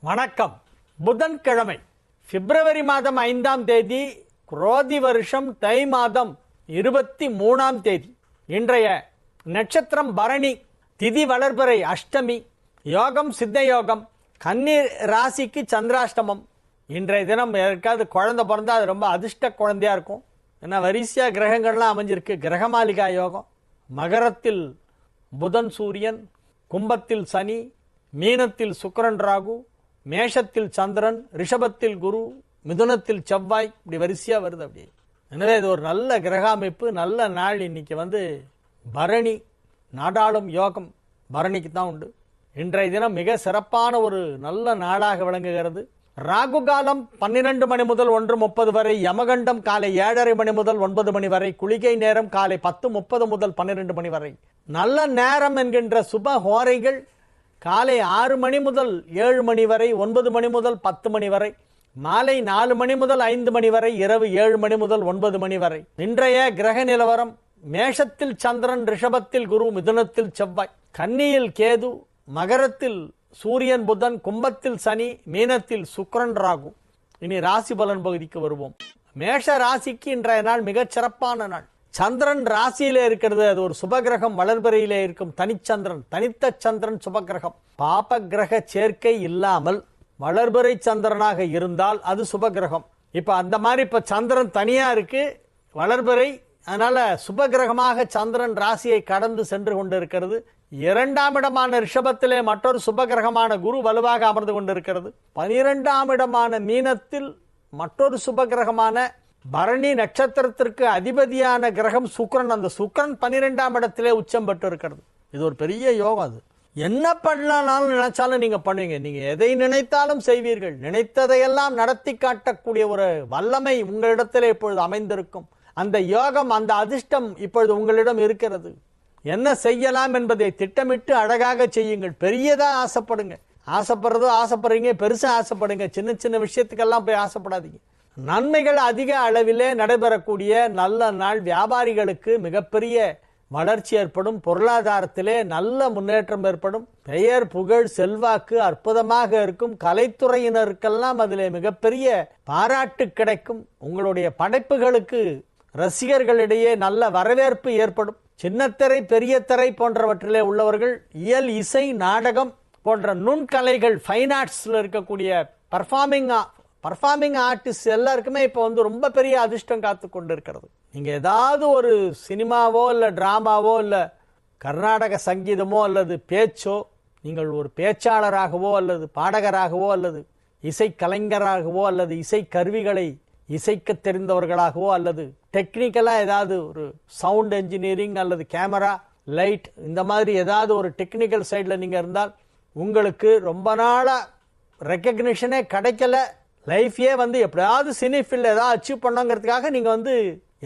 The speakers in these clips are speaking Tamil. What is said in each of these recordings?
வணக்கம். புதன்கிழமை பிப்ரவரி மாதம் 5ஆம் தேதி, குரோதி வருஷம் தை மாதம் 23ஆம் தேதி. இன்றைய நட்சத்திரம் பரணி, திதி வளர்பிறை அஷ்டமி, யோகம் சித்த யோகம், கன்னி ராசிக்கு சந்திராஷ்டமம். இன்றைய தினம் யாருக்காவது குழந்தை பிறந்தா அது ரொம்ப அதிர்ஷ்ட குழந்தையா இருக்கும். ஏன்னா வரிசையா கிரகங்கள்லாம் அமைஞ்சிருக்கு. கிரகமாலிகா யோகம், மகரத்தில் புதன் சூரியன், கும்பத்தில் சனி, மீனத்தில் சுக்கிரன் ராகு, மேஷத்தில் சந்திரன், ரிஷபத்தில் குரு, மிதுனத்தில் செவ்வாய், இப்படி வரிசையா வருது. அப்படி எனவே இது ஒரு நல்ல கிரக அமைப்பு, நல்ல நாள். இன்னைக்கு பரணி, நாடாளும் யோகம் பரணிக்கு தான் உண்டு. இன்றைய தினம் மிக சிறப்பான ஒரு நல்ல நாளாக விளங்குகிறது. ராகு காலம் 12 மணி முதல் 1:30 வரை, யமகண்டம் காலை 7:30 மணி முதல் 9 மணி வரை, குளிகை நேரம் காலை 10:30 முதல் 12 மணி வரை. நல்ல நேரம் என்கின்ற சுப ஹோரைகள் காலை 6 மணி முதல் 7 மணி வரை, 9 மணி முதல் 10 மணி வரை, மாலை 4 மணி முதல் 5 மணி வரை, இரவு 7 மணி முதல் 9 மணி வரை. இன்றைய கிரக நிலவரம்: மேஷத்தில் சந்திரன், ரிஷபத்தில் குரு, மிதுனத்தில் செவ்வாய், கன்னியில் கேது, மகரத்தில் சூரியன் புதன், கும்பத்தில் சனி, மீனத்தில் சுக்கிரன் ராகு. இனி ராசி பலன் பகுதிக்கு வருவோம். மேஷ ராசிக்கு இன்றைய நாள் மிகச் சிறப்பான நாள். சந்திரன் ராசியிலே இருக்கிறது. அது ஒரு சுபகிரகம். வளர்பிறையிலே இருக்கும் தனிச்சந்திரன், தனித்த சந்திரன் சுபகிரகம். பாப கிரக சேர்க்கை இல்லாமல் வளர்பிறை சந்திரனாக இருந்தால் அது சுபகிரகம். இப்ப அந்த மாதிரி இப்ப சந்திரன் தனியா இருக்கு, வளர்பிறை. அதனால சுபகிரகமாக சந்திரன் ராசியை கடந்து சென்று கொண்டிருக்கிறது. 2ஆம் இடமான ரிஷபத்திலே மற்றொரு சுபகிரகமான குரு வலுவாக அமர்ந்து கொண்டிருக்கிறது. 12ஆம் இடமான மீனத்தில் மற்றொரு சுபகிரகமான பரணி நட்சத்திரத்திற்கு அதிபதியான கிரகம் சுக்கிரன். அந்த சுக்கிரன் 12ஆம் இடத்திலே உச்சம் பெற்று இருக்கிறது. இது ஒரு பெரிய யோகம். அது என்ன பண்ணலாம்னு நினைச்சாலும் நீங்க பண்ணுவீங்க. நீங்க எதை நினைத்தாலும் செய்வீர்கள். நினைத்ததையெல்லாம் நடத்தி காட்டக்கூடிய ஒரு வல்லமை உங்களிடத்திலே இப்பொழுது அமைந்திருக்கும். அந்த யோகம், அந்த அதிர்ஷ்டம் இப்பொழுது உங்களிடம் இருக்கிறது. என்ன செய்யலாம் என்பதை திட்டமிட்டு அழகாக செய்யுங்கள். பெரியதா ஆசைப்படுங்க. ஆசைப்படுறீங்க, பெருசா ஆசைப்படுங்க. சின்ன சின்ன விஷயத்துக்கெல்லாம் போய் ஆசைப்படாதீங்க. நன்மைகள் அதிக அளவிலே நடைபெறக்கூடிய நல்ல நாள். வியாபாரிகளுக்கு மிகப்பெரிய வளர்ச்சி ஏற்படும். பொருளாதாரத்திலே நல்ல முன்னேற்றம் ஏற்படும். பெயர், புகழ், செல்வாக்கு அற்புதமாக இருக்கும். கலைத்துறையினருக்கெல்லாம் அதிலே மிகப்பெரிய பாராட்டு கிடைக்கும். உங்களுடைய படைப்புகளுக்கு ரசிகர்களிடையே நல்ல வரவேற்பு ஏற்படும். சின்னத்திரை, பெரிய திரை போன்றவற்றிலே உள்ளவர்கள், இயல், இசை, நாடகம் போன்ற நுண்கலைகள், ஃபைன் ஆர்ட்ஸ்ல இருக்கக்கூடிய பர்ஃபார்மிங் ஆர்டிஸ்ட் எல்லாருக்குமே இப்போ ரொம்ப பெரிய அதிர்ஷ்டம் காத்து கொண்டு இருக்கிறது. நீங்க ஏதாவது ஒரு சினிமாவோ இல்ல டிராமாவோ இல்ல கர்நாடக சங்கீதமோ அல்லது பேச்சோ, நீங்கள் ஒரு பேச்சாளராகவோ அல்லது பாடகராகவோ அல்லது இசை கலைஞராகவோ அல்லது இசை கருவிகளை இசைக்க தெரிந்தவர்களாகவோ அல்லது டெக்னிக்கலா ஏதாவது ஒரு சவுண்ட் என்ஜினியரிங் அல்லது கேமரா, லைட், இந்த மாதிரி ஏதாவது ஒரு டெக்னிக்கல் சைட்ல நீங்க இருந்தால் உங்களுக்கு ரொம்ப நாளா ரெக்கக்னிஷனே கிடைக்கல. லைஃபே எப்படியாவது சினி ஃபீல்ட் ஏதாவது அச்சீவ் பண்ணோங்கிறதுக்காக நீங்க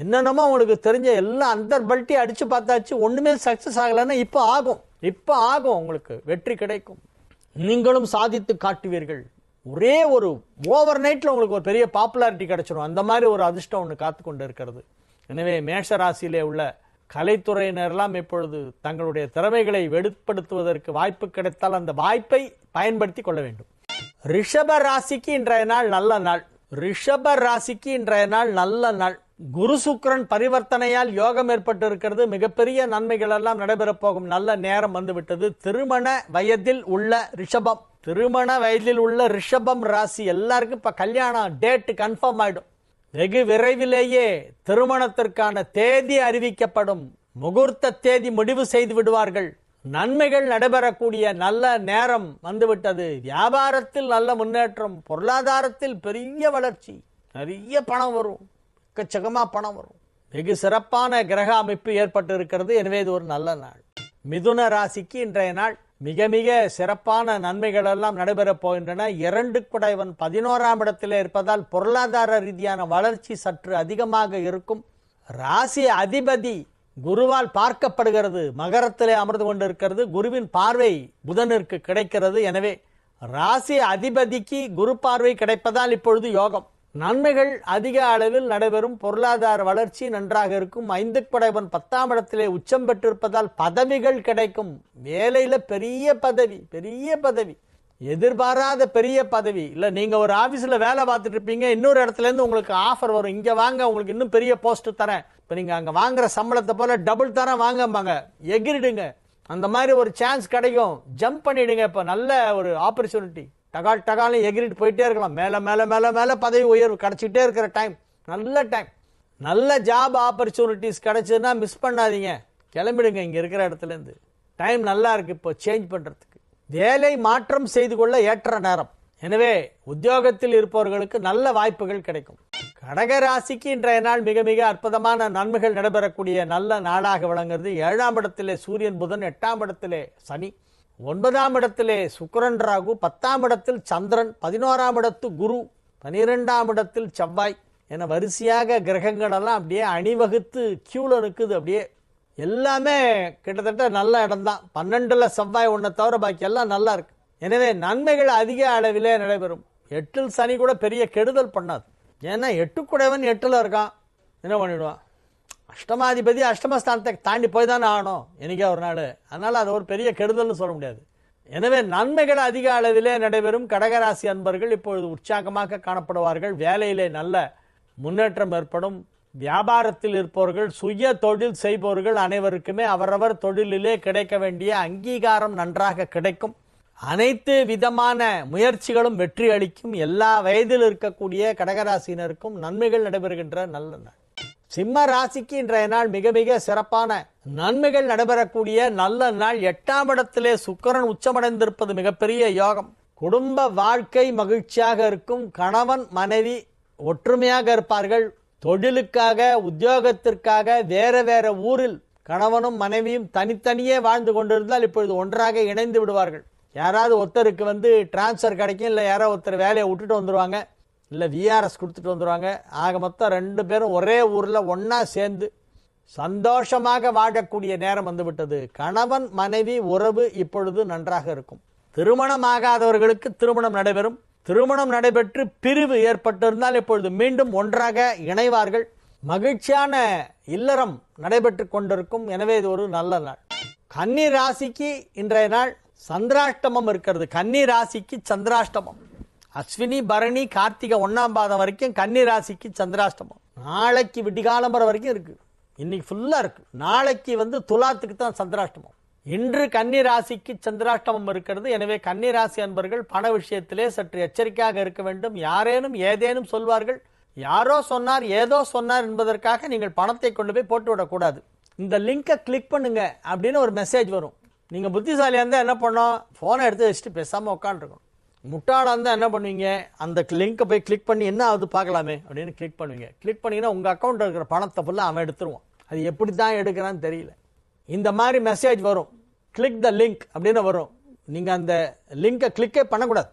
என்னென்னமோ உங்களுக்கு தெரிஞ்ச எல்லாம் அந்த பல்ட்டி அடிச்சு பார்த்தாச்சு, ஒண்ணுமே சக்சஸ் ஆகலைன்னா இப்போ ஆகும். உங்களுக்கு வெற்றி கிடைக்கும். நீங்களும் சாதித்து காட்டுவீர்கள். ஒரே ஒரு ஓவர் நைட்ல உங்களுக்கு ஒரு பெரிய பாப்புலாரிட்டி கிடைச்சிடும். அந்த மாதிரி ஒரு அதிர்ஷ்டம் ஒன்று காத்து கொண்டு இருக்கிறது. எனவே மேஷ ராசியிலே உள்ள கலைத்துறையினரெல்லாம் இப்பொழுது தங்களுடைய திறமைகளை வெளிப்படுத்துவதற்கு வாய்ப்பு கிடைத்தால் அந்த வாய்ப்பை பயன்படுத்தி கொள்ள வேண்டும். ரிஷப ராசிக்கு இன்றைய நாள் நல்ல நாள். குரு சுக்கிரன் பரிவர்த்தனையால் யோகம் ஏற்பட்டு இருக்கிறது. மிகப்பெரிய நன்மைகள் எல்லாம் நடைபெறப் போகும் நல்ல நேரம் வந்துவிட்டது. திருமண வயதில் உள்ள ரிஷபம் ராசி எல்லாருக்கும் இப்ப கல்யாணம் டேட் கன்ஃபார்ம் ஆயிடும். வெகு விரைவிலேயே திருமணத்திற்கான தேதி அறிவிக்கப்படும். முகூர்த்த தேதி முடிவு செய்து விடுவார்கள். நன்மைகள் நடைபெறக்கூடிய நல்ல நேரம் வந்துவிட்டது. வியாபாரத்தில் நல்ல முன்னேற்றம், பொருளாதாரத்தில் பெரிய வளர்ச்சி, நிறைய பணம் வரும், எக்கச்சக்கமா பணம் வரும். வெகு சிறப்பான கிரக அமைப்பு ஏற்பட்டு இருக்கிறது. எனவே இது ஒரு நல்ல நாள். மிதுன ராசிக்கு இன்றைய நாள் மிக மிக சிறப்பான நன்மைகள் எல்லாம் நடைபெறப் போகின்றன. 2 குடைவன் 11ஆம் இடத்திலே இருப்பதால் பொருளாதார ரீதியான வளர்ச்சி சற்று அதிகமாக இருக்கும். ராசி அதிபதி குருவால் பார்க்கப்படுகிறது. மகரத்திலே அமர்ந்து கொண்டிருக்கிறது. குருவின் பார்வை புதனிற்கு கிடைக்கிறது. எனவே ராசி அதிபதிக்கு குரு பார்வை கிடைப்பதால் இப்பொழுது யோகம். நன்மைகள் அதிக அளவில் நடைபெறும். பொருளாதார வளர்ச்சி நன்றாக இருக்கும். 5 படைவன் 10ஆம் இடத்திலே உச்சம் பெற்றிருப்பதால் பதவிகள் கிடைக்கும். வேலையில பெரிய பதவி, எதிர்பாராத பெரிய பதவி இல்லை, நீங்கள் ஒரு ஆஃபீஸில் வேலை பார்த்துட்டு இருப்பீங்க, இன்னொரு இடத்துலேருந்து உங்களுக்கு ஆஃபர் வரும், இங்கே வாங்க உங்களுக்கு இன்னும் பெரிய போஸ்ட் தரேன், இப்போ நீங்கள் அங்கே வாங்குற சம்பளத்தை போல் டபுள் தரேன் வாங்கம்பாங்க, எகிரிடுங்க. அந்த மாதிரி ஒரு சான்ஸ் கிடைக்கும், ஜம்ப் பண்ணிடுங்க. இப்போ நல்ல ஒரு ஆப்பர்ச்சுனிட்டி, டகால் டகாலும் எகிரிட்டு போயிட்டே இருக்கலாம், மேலே மேலே மேலே மேலே பதவி உயர்வு கிடச்சிக்கிட்டே இருக்கிற டைம், நல்ல டைம். நல்ல ஜாப் ஆப்பர்ச்சுனிட்டிஸ் கிடைச்சதுன்னா மிஸ் பண்ணாதீங்க, கிளம்பிடுங்க இங்கே இருக்கிற இடத்துலேருந்து. டைம் நல்லா இருக்குது இப்போ சேஞ்ச் பண்ணுறதுக்கு. வேலை மாற்றம் செய்து கொள்ள ஏற்ற நேரம். எனவே உத்தியோகத்தில் இருப்பவர்களுக்கு நல்ல வாய்ப்புகள் கிடைக்கும். கடக ராசிக்கு இன்றைய நாள் மிக மிக அற்புதமான நன்மைகள் நடைபெறக்கூடிய நல்ல நாளாக விளங்குறது. 7ஆம் இடத்திலே சூரியன் புதன், 8ஆம் இடத்திலே சனி, 9ஆம் இடத்திலே சுக்கிரன் ராகு, 10ஆம் இடத்தில் சந்திரன், 11ஆம் இடத்து குரு, 12ஆம் இடத்தில் செவ்வாய் என வரிசையாக கிரகங்கள் எல்லாம் அப்படியே அணிவகுத்து கியூல நிற்குது. அப்படியே எல்லாமே கிட்டத்தட்ட நல்ல இடம்தான். 12ல் செவ்வாய் ஒன்றை தவிர பாக்கி எல்லாம் நல்லா இருக்கு. எனவே நன்மைகள் அதிக அளவிலே நடைபெறும். 8ல் சனி கூட பெரிய கெடுதல் பண்ணாது. ஏன்னா 8 8ல் இருக்கான், என்ன பண்ணிடுவான், அஷ்டமாதிபதி அஷ்டமஸ்தானத்தை தாண்டி போய் தானே ஆகணும் எனக்கே ஒரு நாள். அதனால அது ஒரு பெரிய கெடுதல்னு சொல்ல முடியாது. எனவே நன்மைகள் அதிக அளவிலே நடைபெறும். கடகராசி அன்பர்கள் இப்பொழுது உற்சாகமாக காணப்படுவார்கள். வேலையிலே நல்ல முன்னேற்றம் ஏற்படும். வியாபாரத்தில் இருப்பவர்கள், சுய தொழில் செய்பவர்கள் அனைவருக்குமே அவரவர் தொழிலிலே கிடைக்க வேண்டிய அங்கீகாரம் நன்றாக கிடைக்கும். அனைத்து விதமான முயற்சிகளும் வெற்றி அளிக்கும். எல்லா வயதில் இருக்கக்கூடிய கடகராசினருக்கும் நன்மைகள் நடைபெறுகின்ற நல்ல நாள். சிம்ம ராசிக்கு இன்றைய நாள் மிக மிக சிறப்பான நன்மைகள் நடைபெறக்கூடிய நல்ல நாள். 8ஆம் இடத்திலே சுக்கிரன் உச்சமடைந்திருப்பது மிகப்பெரிய யோகம். குடும்ப வாழ்க்கை மகிழ்ச்சியாக இருக்கும். கணவன் மனைவி ஒற்றுமையாக இருப்பார்கள். தொழிலுக்காக உத்தியோகத்திற்காக வேற வேற ஊரில் கணவனும் மனைவியும் தனித்தனியே வாழ்ந்து கொண்டிருந்தால் இப்பொழுது ஒன்றாக இணைந்து விடுவார்கள். யாராவது ஒருத்தருக்கு டிரான்ஸ்ஃபர் கிடைக்கும், இல்லை யாரோ ஒருத்தர் வேலையை விட்டுட்டு வந்துடுவாங்க, இல்லை விஆர்எஸ் கொடுத்துட்டு வந்துடுவாங்க. ஆக மொத்தம் 2 பேரும் ஒரே ஊரில் ஒன்றா சேர்ந்து சந்தோஷமாக வாழக்கூடிய நேரம் வந்துவிட்டது. கணவன் மனைவி உறவு இப்பொழுது நன்றாக இருக்கும். திருமணம் ஆகாதவர்களுக்கு திருமணம் நடைபெறும். திருமணம் நடைபெற்று பிரிவு ஏற்பட்டிருந்தால் இப்பொழுது மீண்டும் ஒன்றாக இணைவார்கள். மகிழ்ச்சியான இல்லறம் நடைபெற்று கொண்டிருக்கும். எனவே இது ஒரு நல்ல நாள். கன்னி ராசிக்கு இன்றைய நாள் சந்திராஷ்டமம் இருக்கிறது. கன்னி ராசிக்கு சந்திராஷ்டமம். அஸ்வினி பரணி கார்த்திகை 1ஆம் பாதம் வரைக்கும் கன்னி ராசிக்கு சந்திராஷ்டமம். நாளைக்கு விடிகாலம்பரம் வரைக்கும் இருக்கு. இன்னைக்கு ஃபுல்லா இருக்கு. நாளைக்கு துலாத்துக்கு தான் சந்திராஷ்டமம். இன்று கன்னி ராசிக்கு சந்திராஷ்டமம் இருக்கிறது. எனவே கன்னி ராசி அன்பர்கள் பண விஷயத்திலே சற்று எச்சரிக்கையாக இருக்க வேண்டும். யாரேனும் ஏதேனும் சொல்வார்கள், யாரோ சொன்னார் ஏதோ சொன்னார் என்பதற்காக நீங்கள் பணத்தை கொண்டு போய் போட்டு விடக்கூடாது. இந்த லிங்கை கிளிக் பண்ணுங்க அப்படின்னு ஒரு மெசேஜ் வரும். நீங்க புத்திசாலியா இருந்தா என்ன பண்ணோம், போனை எடுத்து வச்சுட்டு பேசாம உட்காந்துருக்கணும். முட்டாளா இருந்தா என்ன பண்ணுவீங்க, அந்த லிங்கை போய் கிளிக் பண்ணி என்ன ஆகுது பார்க்கலாமே அப்படின்னு கிளிக் பண்ணுவீங்க. கிளிக் பண்ணீங்கன்னா உங்க அக்கௌண்ட் இருக்கிற பணத்தை ஃபுல்லாக அவன் எடுத்துருவான். அது எப்படி தான் எடுக்கிறான்னு தெரியல. இந்த மாதிரி மெசேஜ் வரும், கிளிக் த லிங்க் அப்படின்னு வரும். நீங்க அந்த லிங்கை கிளிக்கே பண்ணக்கூடாது,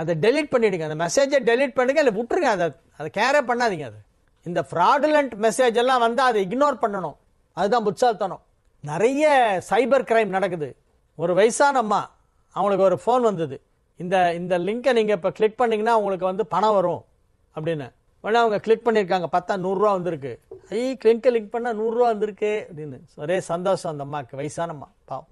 அதை டெலீட் பண்ணிடுங்க. அந்த மெசேஜை டெலீட் பண்ணுங்க, இல்லை விட்டுருங்க, அதை கேரே பண்ணாதீங்க. அது இந்த ஃப்ராடுலண்ட் மெசேஜ் எல்லாம் அதை இக்னோர் பண்ணணும். அதுதான் புட்சால்தனம். நிறைய சைபர் கிரைம் நடக்குது. ஒரு வயசான அம்மா, அவங்களுக்கு ஒரு ஃபோன் வந்தது, இந்த லிங்கை நீங்கள் இப்போ கிளிக் பண்ணிங்கன்னா உங்களுக்கு பணம் வரும் அப்படின்னு. உடனே அவங்க கிளிக் பண்ணியிருக்காங்க, பார்த்தா 100 ரூபா வந்திருக்கு. லிங்கை லிங்க் பண்ணால் 100 ரூபா வந்திருக்கு அப்படின்னு ஒரே சந்தோஷம் அந்த அம்மாவுக்கு, வயசானம்மா பாவம்.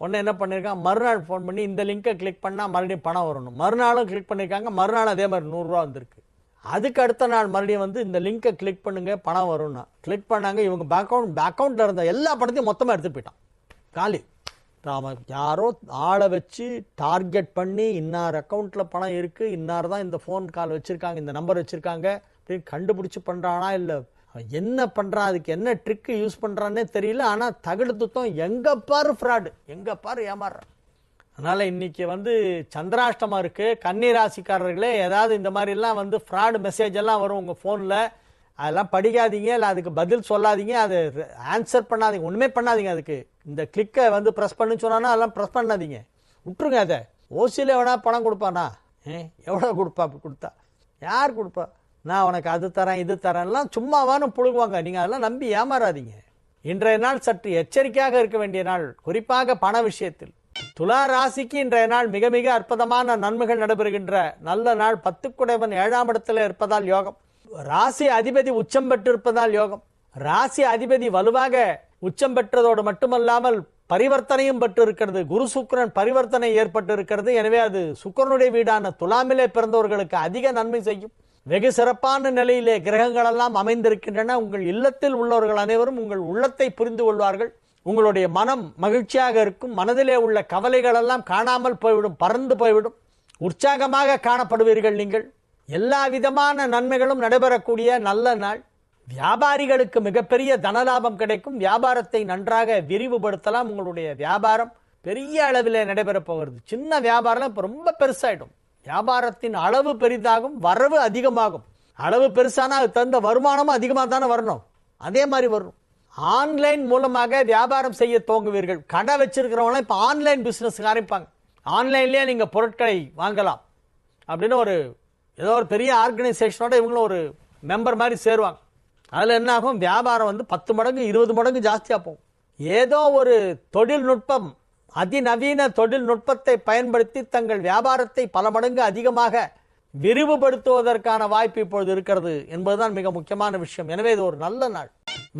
உடனே என்ன பண்ணியிருக்காங்க, மறுநாள் ஃபோன் பண்ணி இந்த லிங்கை கிளிக் பண்ணால் மறுபடியும் பணம் வரணும். மறுநாளும் கிளிக் பண்ணியிருக்காங்க, மறுநாள் அதே மாதிரி 100 ரூபா வந்திருக்கு. அதுக்கு அடுத்த நாள் மறுபடியும் இந்த லிங்கை கிளிக் பண்ணுங்க பணம் வரும்னா கிளிக் பண்ணாங்க. இவங்க அக்கௌண்ட்ல இருந்த எல்லா பணத்தையும் மொத்தமாக எடுத்துட்டு போயிட்டான், காலி. யாரோ ஆளை வச்சு டார்கெட் பண்ணி இன்னார் அக்கௌண்ட்ல பணம் இருக்கு, இன்னார் தான் இந்த ஃபோன் கால் வச்சிருக்காங்க, இந்த நம்பர் வச்சிருக்காங்க அப்படின்னு கண்டுபிடிச்சு பண்றானா இல்லை என்ன பண்றான், அதுக்கு என்ன ட்ரிக் யூஸ் பண்றான்னே தெரியல. ஆனா தகடு துத்தம், எங்க பாரு ஃப்ராடு, எங்க பாரு ஏமாறுறான். அதனால இன்னைக்கு சந்திராஷ்டமா இருக்கு. கன்னி ராசிக்காரர்களே, ஏதாவது இந்த மாதிரி எல்லாம் ஃப்ராடு மெசேஜ் எல்லாம் வரும் உங்க போன்ல, அதெல்லாம் படிக்காதீங்க, இல்லை அதுக்கு பதில் சொல்லாதீங்க, அது ஆன்சர் பண்ணாதீங்க, ஒண்ணுமே பண்ணாதீங்க. அதுக்கு இந்த கிளிக்கை ப்ரெஸ் பண்ணு சொன்னா அதெல்லாம் ப்ரெஸ் பண்ணாதீங்க, விட்டுருங்க. அதை ஓசியில எவனா பணம் கொடுப்பானா, எவ்வளோ கொடுப்பா, அப்படி கொடுத்தா யார் கொடுப்பா, நான் உனக்கு அது தரேன் இது தரேன்லாம் சும்மாவானு புழுகுவாங்க. நீங்க அதெல்லாம் நம்பி ஏமாறாதீங்க. இன்றைய நாள் சற்று எச்சரிக்கையாக இருக்க வேண்டிய நாள், குறிப்பாக பண விஷயத்தில். துலா ராசிக்கு இன்றைய நாள் மிக மிக அற்புதமான நன்மைகள் நடைபெறுகின்ற நல்ல நாள். 10 குடைவன் 7ஆம் இடத்துல இருப்பதால் யோகம். ராசி அதிபதி உச்சம் பெற்றிருப்பதால் யோகம். ராசி அதிபதி வலுவாக உச்சம் பெற்றதோடு மட்டுமல்லாமல் பரிவர்த்தனையும் பெற்று இருக்கிறது. குரு சுக்கிரன் பரிவர்த்தனை ஏற்பட்டு இருக்கிறது. எனவே அது சுக்கிரனுடைய வீடான துலாமிலே பிறந்தவர்களுக்கு அதிக நன்மை செய்யும். வெகு சிறப்பான நிலையிலே கிரகங்கள் எல்லாம் அமைந்திருக்கின்றன. உங்கள் இல்லத்தில் உள்ளவர்கள் அனைவரும் உங்கள் உள்ளத்தை புரிந்து கொள்வார்கள். உங்களுடைய மனம் மகிழ்ச்சியாக இருக்கும். மனதிலே உள்ள கவலைகள் எல்லாம் காணாமல் போய்விடும், பறந்து போய்விடும். உற்சாகமாக காணப்படுவீர்கள். நீங்கள் எல்லா விதமான நன்மைகளும் நடைபெறக்கூடிய நல்ல நாள். வியாபாரிகளுக்கு மிகப்பெரிய தனலாபம் கிடைக்கும். வியாபாரத்தை நன்றாக விரிவுபடுத்தலாம். உங்களுடைய வியாபாரம் பெரிய அளவில் நடைபெறப் போகிறது. சின்ன வியாபாரம் இப்போ ரொம்ப பெருசாயிடும். வியாபாரத்தின் அளவு பெரிதாகும், வரவு அதிகமாகும். அளவு பெருசானா அது தகுந்த வருமானமும் அதிகமாக தானே வரணும். அதே மாதிரி வரும். ஆன்லைன் மூலமாக வியாபாரம் செய்ய துவங்குவீர்கள். கடை வச்சிருக்கிறவங்களாம் இப்போ ஆன்லைன் பிஸ்னஸ் ஆரம்பிப்பாங்க. ஆன்லைன்லேயே நீங்கள் பொருட்களை வாங்கலாம் அப்படின்னு ஏதோ ஒரு பெரிய ஆர்கனைசேஷனோட இவங்களும் ஒரு மெம்பர் மாதிரி சேருவாங்க. அதில் என்ன ஆகும், வியாபாரம் 10 மடங்கு 20 மடங்கு ஜாஸ்தியாக போகும். ஏதோ ஒரு தொழில்நுட்பம், அதிநவீன தொழில்நுட்பத்தை பயன்படுத்தி தங்கள் வியாபாரத்தை பல மடங்கு அதிகமாக விரிவுபடுத்துவதற்கான வாய்ப்பு இப்பொழுது இருக்கிறது என்பதுதான் மிக முக்கியமான விஷயம். எனவே இது ஒரு நல்ல நாள்.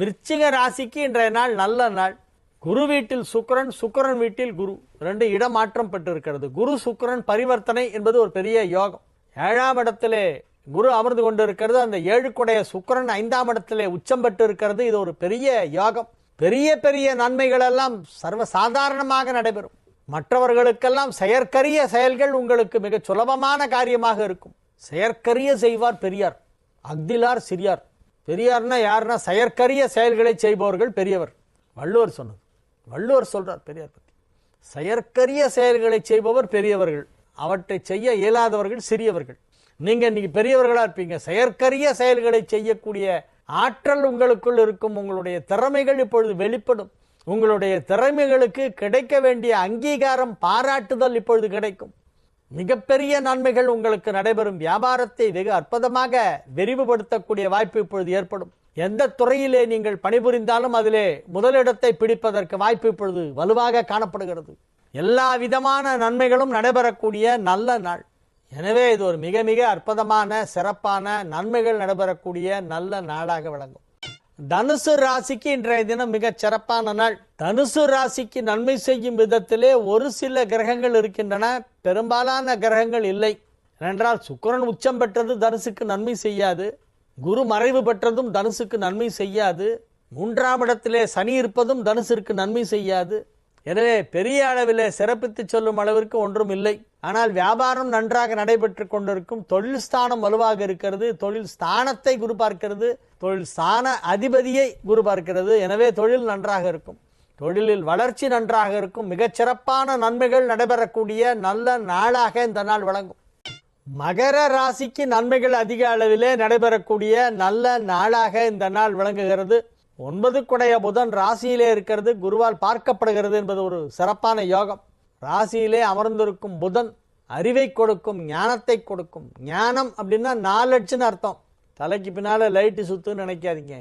விருச்சிக ராசிக்கு இன்றைய நாள் நல்ல நாள். குரு வீட்டில் சுக்கிரன், சுக்கிரன் வீட்டில் குரு, 2 இடமாற்றம் பெற்றிருக்கிறது. குரு சுக்கிரன் பரிவர்த்தனை என்பது ஒரு பெரிய யோகம். 7ஆம் இடத்திலே குரு அமர்ந்து கொண்டிருக்கிறது. அந்த 7 சுக்கிரன் 5ஆம் இடத்திலே உச்சம் பெற்று இருக்கிறது. இது ஒரு பெரிய யோகம். பெரிய பெரிய நன்மைகள் எல்லாம் சர்வசாதாரணமாக நடைபெறும். மற்றவர்களுக்கெல்லாம் செயற்கரிய செயல்கள் உங்களுக்கு மிக சுலபமான காரியமாக இருக்கும். செயற்கரிய செய்வார் பெரியார், அக்திலார் சிறியார். பெரியார்னா யாருன்னா செயற்கரிய செயல்களை செய்பவர்கள் பெரியவர். வள்ளுவர் சொன்னது. வள்ளுவர் சொல்றார் பெரியார் பற்றி. செயற்கரிய செயல்களை செய்பவர் பெரியவர்கள், அவற்றை செய்ய இயலாதவர்கள் சிறியவர்கள். நீங்க இன்னைக்கு பெரியவர்களா இருப்பீங்க. செயற்கரிய செயல்களை செய்யக்கூடிய ஆற்றல் உங்களுக்குள் இருக்கும். உங்களுடைய திறமைகள் இப்பொழுது வெளிப்படும். உங்களுடைய திறமைகளுக்கு கிடைக்க வேண்டிய அங்கீகாரம், பாராட்டுதல் இப்பொழுது கிடைக்கும். மிகப்பெரிய நன்மைகள் உங்களுக்கு நடைபெறும். வியாபாரத்தை வெகு அற்புதமாக விரிவுபடுத்தக்கூடிய வாய்ப்பு இப்பொழுது ஏற்படும். எந்த துறையிலே நீங்கள் பணிபுரிந்தாலும் அதிலே முதலிடத்தை பிடிப்பதற்கு வாய்ப்பு இப்பொழுது வலுவாக காணப்படுகிறது. எல்லா விதமான நன்மைகளும் நடைபெறக்கூடிய நல்ல நாள். எனவே இது ஒரு மிக மிக அற்புதமான சிறப்பான நன்மைகள் நடைபெறக்கூடிய நல்ல நாளாக விளங்கும். தனுசு ராசிக்கு இன்றைய தினம் மிகச் சிறப்பான நாள். தனுசு ராசிக்கு நன்மை செய்யும் விதத்திலே ஒரு சில கிரகங்கள் இருக்கின்றன, பெரும்பாலான கிரகங்கள் இல்லை. ஏனென்றால் சுக்கிரன் உச்சம் பெற்றது தனுசுக்கு நன்மை செய்யாது. குரு மறைவு பெற்றதும் தனுசுக்கு நன்மை செய்யாது. 3ஆம் இடத்திலே சனி இருப்பதும் தனுசிற்கு நன்மை செய்யாது. எனவே பெரிய அளவிலே சிறப்பித்து சொல்லும் அளவிற்கு ஒன்றும் இல்லை. ஆனால் வியாபாரம் நன்றாக நடைபெற்று கொண்டிருக்கும். தொழில் ஸ்தானம் வலுவாக இருக்கிறது. தொழில் ஸ்தானத்தை குரு பார்க்கிறது. தொழில் ஸ்தான அதிபதியை குரு பார்க்கிறது. எனவே தொழில் நன்றாக இருக்கும். தொழிலில் வளர்ச்சி நன்றாக இருக்கும். மிகச்சிறப்பான நன்மைகள் நடைபெறக்கூடிய நல்ல நாளாக இந்த நாள் விளங்கும். மகர ராசிக்கு நன்மைகள் அதிக அளவிலே நடைபெறக்கூடிய நல்ல நாளாக இந்த நாள் விளங்குகிறது. 9 புதன் ராசியிலே இருக்கிறது, குருவால் பார்க்கப்படுகிறது என்பது ஒரு சிறப்பான யோகம். ராசியிலே அமர்ந்திருக்கும் புதன் அறிவை கொடுக்கும், ஞானத்தை கொடுக்கும். ஞானம் அப்படின்னா நாலெட்ஜ்னு அர்த்தம். தலைக்கு பின்னால லைட்டு சுத்துன்னு நினைக்காதீங்க.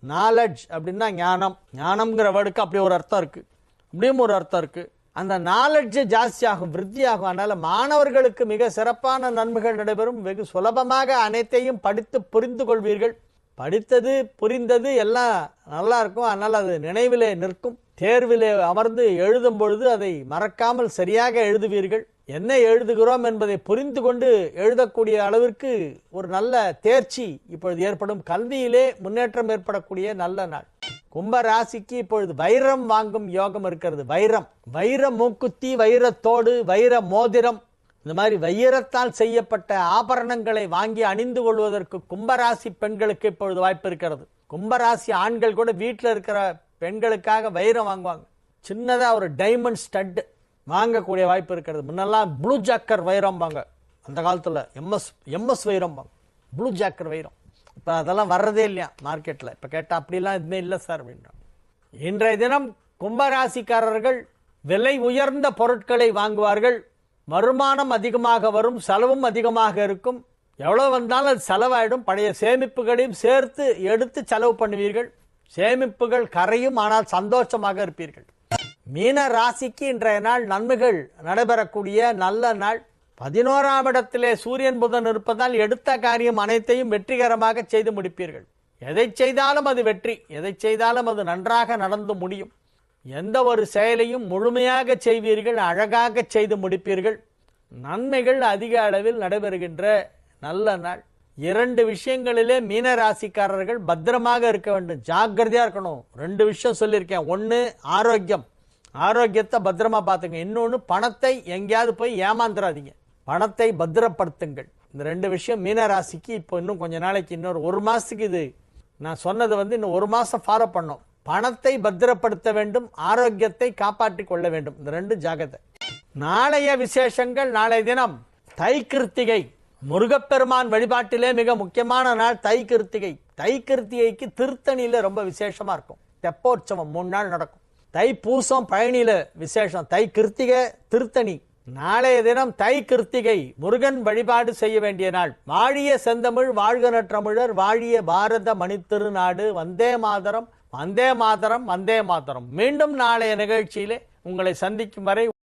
நாலெட்ஜ் அப்படின்னா ஞானம். ஞானம்ங்கிற வேர்டுக்கு அப்படி ஒரு அர்த்தம் இருக்கு, அப்படியும் ஒரு அர்த்தம் இருக்கு. அந்த நாலெட்ஜ் ஜாஸ்தியாகும், விருத்தியாகும். அதனால மாணவர்களுக்கு மிக சிறப்பான நன்மைகள் நடைபெறும். வெகு சுலபமாக அனைத்தையும் படித்து புரிந்து கொள்வீர்கள். படித்தது புரிந்தது எல்லாம் நல்லா இருக்கும். அதனால் அது நினைவிலே நிற்கும். தேர்விலே அமர்ந்து எழுதும் பொழுது அதை மறக்காமல் சரியாக எழுதுவீர்கள். என்ன எழுதுகிறோம் என்பதை புரிந்து கொண்டு எழுதக்கூடிய அளவிற்கு ஒரு நல்ல தேர்ச்சி இப்பொழுது ஏற்படும். கல்வியிலே முன்னேற்றம் ஏற்படக்கூடிய நல்ல நாள். கும்ப ராசிக்கு இப்பொழுது வைரம் வாங்கும் யோகம் இருக்கிறது. வைர மூக்குத்தி, வைரத்தோடு, வைர மோதிரம், இந்த மாதிரி வைரத்தால் செய்யப்பட்ட ஆபரணங்களை வாங்கி அணிந்து கொள்வதற்கு கும்பராசி பெண்களுக்கு இப்பொழுது வாய்ப்பு இருக்கிறது. கும்பராசி ஆண்கள் கூட வீட்டில் இருக்கிற பெண்களுக்காக வைரம் வாங்குவாங்க. சின்னதாக ஒரு டைமண்ட் ஸ்டட் வாங்கக்கூடிய வாய்ப்பு இருக்கிறது. முன்னெல்லாம் ப்ளூ ஜாக்கர் வைரம் வாங்க, அந்த காலத்தில் எம்எஸ் வைரம் வாங்க, ப்ளூ ஜாக்கர் வைரம். இப்போ அதெல்லாம் வர்றதே இல்லையா மார்க்கெட்டில். இப்போ கேட்டால் அப்படிலாம் எதுவுமே இல்லை சார் அப்படின்றாங்க. இன்றைய தினம் கும்பராசிக்காரர்கள் விலை உயர்ந்த பொருட்களை வாங்குவார்கள். வருமானம் அதிகமாக வரும், செலவும் அதிகமாக இருக்கும். எவ்வளவு வந்தாலும் அது செலவாயிடும். பழைய சேமிப்புகளையும் சேர்த்து எடுத்து செலவு பண்ணுவீர்கள். சேமிப்புகள் கரையும், ஆனால் சந்தோஷமாக இருப்பீர்கள். மீன ராசிக்கு இன்றைய நாள் நன்மைகள் நடைபெறக்கூடிய நல்ல நாள். 11ஆம் இடத்திலே சூரியன் புதன் இருப்பதால் எடுத்த காரியம் அனைத்தையும் வெற்றிகரமாக செய்து முடிப்பீர்கள். எதை செய்தாலும் அது வெற்றி, எதை செய்தாலும் அது நன்றாக நடந்து முடியும். எந்த ஒரு செயலையும் முழுமையாக செய்வீர்கள், அழகாக செய்து முடிப்பீர்கள். நன்மைகள் அதிக அளவில் நடைபெறுகின்ற நல்ல நாள். 2 விஷயங்களிலே மீன ராசிக்காரர்கள் பத்திரமாக இருக்க வேண்டும், ஜாக்கிரதையா இருக்கணும். 2 விஷயம் சொல்லியிருக்கேன். 1 ஆரோக்கியம், ஆரோக்கியத்தை பத்திரமா பார்த்துங்க. இன்னொன்று பணத்தை எங்கேயாவது போய் ஏமாந்துடாதீங்க, பணத்தை பத்திரப்படுத்துங்கள். இந்த 2 விஷயம் மீன ராசிக்கு இப்போ இன்னும் கொஞ்ச நாளைக்கு, இன்னொரு 1 மாசத்துக்கு இது நான் சொன்னது இன்னும் 1 மாசம் ஃபாலோ பண்ணும். பணத்தை பத்திரப்படுத்த வேண்டும், ஆரோக்கியத்தை காப்பாற்றி கொள்ள வேண்டும். இந்த 2 ஜாகிரதை. நாளைய விசேஷங்கள். நாளைய தினம் தை கிருத்திகை, முருகப்பெருமான் வழிபாட்டிலே மிக முக்கியமான நாள் தை கிருத்திகை. தை கிருத்திகைக்கு திருத்தணியில ரொம்ப விசேஷமா இருக்கும். தெப்போற்சவம் 3 நாள் நடக்கும். தை பூசம் பழனியில விசேஷம். தை கிருத்திகை திருத்தணி. நாளைய தினம் தை கிருத்திகை, முருகன் வழிபாடு செய்ய வேண்டிய நாள். வாழிய செந்தமிழ் வாழ்க நற்றமிழர், வாழிய பாரத மணித்திருநாடு. வந்தே மாதரம், வந்தே மாதரம், வந்தே மாதரம். மீண்டும் நாளைய நிகழ்ச்சியிலே உங்களை சந்திக்கும் வரை